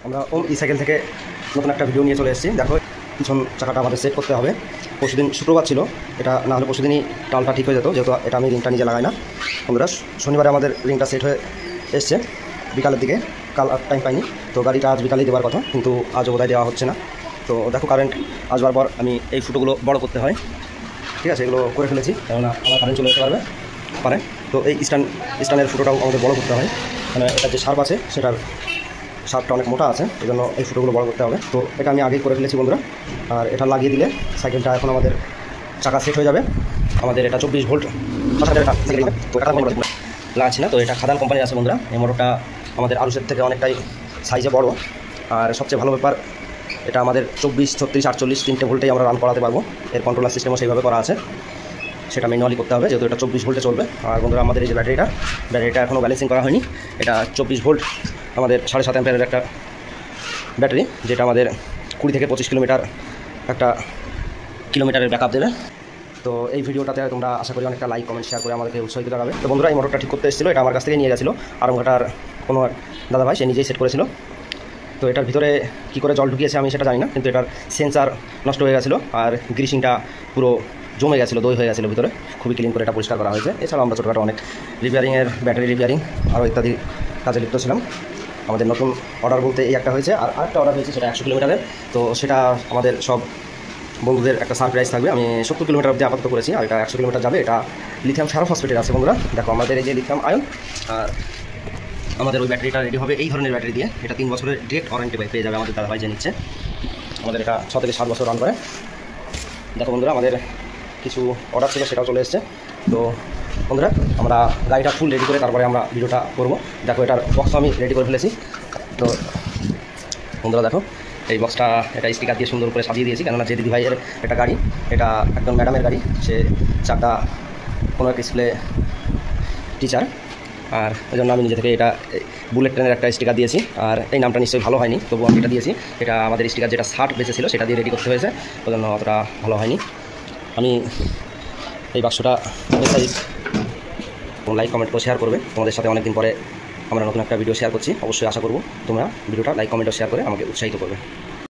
আমরা ওম ই সাইকেল থেকে নতুন একটা ভিডিও নিয়ে চলে এসেছি। দেখো পিছন চাকাটা আমাদের সেট করতে হবে। পরশুদিন শুক্রবার ছিল, এটা না হলে পরশুদিনই টালটা ঠিক হয়ে যেত, যেহেতু এটা আমি রিংটা নিজে লাগাই না। বন্ধুরা শনিবারে আমাদের রিংটা সেট হয়ে এসছে বিকালের দিকে, কাল আর টাইম পাইনি, তো গাড়িটা আজ বিকালেই দেওয়ার কথা, কিন্তু আজও বোধহয় দেওয়া হচ্ছে না। তো দেখো কারেন্ট আসবার পর আমি এই ফুটোগুলো বড় করতে হয়, ঠিক আছে, এগুলো করে ফেলেছি, কেননা আমার কারেন্ট চলে যেতে পারে। তো এই স্ট্যান্ডের ফুটোটাও আমাদের বড় করতে হয়, মানে এটার যে শার্প আছে সেটার শার্পটা অনেক মোটা আছে, এই জন্য এই ফুটোগুলো বড় করতে হবে। তো এটা আমি আগেই করে ফেলেছি বন্ধুরা। আর এটা লাগিয়ে দিলে সাইকেলটা এখন আমাদের চাকা সেট হয়ে যাবে। আমাদের এটা 24 ভোল্ট তো এটা লাগাচ্ছি না, তো এটা খাদান কোম্পানির আছে বন্ধুরা। এই মোটরটা আমাদের আরুসের থেকে অনেকটাই সাইজে বড়, আর সবচেয়ে ভালো ব্যাপার এটা আমাদের 24, 36, 48 তিনটে ভোল্টেই আমরা রান করাতে পারবো। এর কন্ট্রোলার সিস্টেমও সেইভাবে করা আছে, সেটা ম্যানুয়ালি করতে হবে, যেহেতু এটা 24 ভোল্টে চলবে। আর বন্ধুরা আমাদের এই যে ব্যাটারিটা এখনও ব্যালেন্সিং করা হয়নি। এটা 24 ভোল্ট আমাদের 7.5 অ্যাম্পিয়ারের একটা ব্যাটারি, যেটা আমাদের 20 থেকে 25 কিলোমিটারের ব্যাকআপ দেবে। তো এই ভিডিওটাতে তোমরা আশা করি অনেকটা লাইক, কমেন্ট, শেয়ার করে আমাদেরকে উৎসাহিত জানাবে। তো বন্ধুরা এই মোটরটা ঠিক করতে এসেছিলো, এটা আমার কাছ থেকে নিয়ে গেছিলো আরামঘাটার কোনো দাদা ভাই, সে নিজেই সেট করেছিল। তো এটার ভিতরে কী করে জল ঢুকিয়েছে আমি সেটা জানি না, কিন্তু এটার সেন্সার নষ্ট হয়ে গেছিলো, আর গ্রিসিংটা পুরো জমে গেছিলো, দই হয়ে গেছিলো ভিতরে। খুবই ক্লিন করে এটা পরিষ্কার করা হয়েছে। এছাড়াও আমরা ছোটোখাটো অনেক রিপেয়ারিংয়ের, ব্যাটারি রিপেয়ারিং আরও ইত্যাদি কাজে লিপ্ত ছিলাম। আমাদের নতুন অর্ডার বলতে এই একটা হয়েছে, আর আরেকটা অর্ডার হয়েছে, সেটা 100 কিলোমিটারের। তো সেটা আমাদের সব বন্ধুদের একটা সারপ্রাইজ থাকবে। আমি 70 কিলোমিটার অবধি আপাতত করেছি, আর এটা 100 কিলোমিটার যাবে। এটা লিথিয়াম ফসফেটের আছে বন্ধুরা। দেখো আমাদের এই যে লিথিয়াম আয়ন, আর আমাদের ওই ব্যাটারিটা রেডি হবে এই ধরনের ব্যাটারি দিয়ে। এটা 3 বছরের ডিরেক্ট ওয়ারেন্টি পেয়ে যাবে আমাদের দাদাভাই যে নিচ্ছে। আমাদের এটা 6 থেকে 7 বছর রান করে। দেখো বন্ধুরা আমাদের কিছু অর্ডার ছিল, সেটাও চলে এসছে। তো বন্ধুরা আমরা গাড়িটা ফুল রেডি করে তারপরে আমরা ভিডিওটা করব। দেখো এটার বক্স আমি রেডি করে ফেলেছি। তো বন্ধুরা দেখো এই বক্সটা, এটা স্টিকার দিয়ে সুন্দর করে সাজিয়ে দিয়েছি, কেননা যে দিদিভাইয়ের একটা গাড়ি, এটা একদম ম্যাডামের গাড়ি, সে চাকদা কোনো একটা স্কুলে টিচার, আর ওই জন্য আমি নিজে থেকে এটা বুলেট ট্রেনের একটা স্টিকার দিয়েছি। আর এই নামটা নিশ্চয়ই ভালো হয়নি, তবু আমি এটা দিয়েছি। এটা আমাদের স্টিকার যেটা 60 বেঁচে ছিল সেটা দিয়ে রেডি করতে হয়েছে, ওই জন্য অতটা ভালো হয়নি। আমি এই বাক্সটা লাইক, কমেন্ট করে শেয়ার করবে। তোমাদের সাথে অনেকদিন পরে আমরা নতুন একটা ভিডিও শেয়ার করছি। অবশ্যই আশা করব তোমরা ভিডিওটা লাইক, কমেন্ট ও শেয়ার করে আমাকে উৎসাহিত করবে।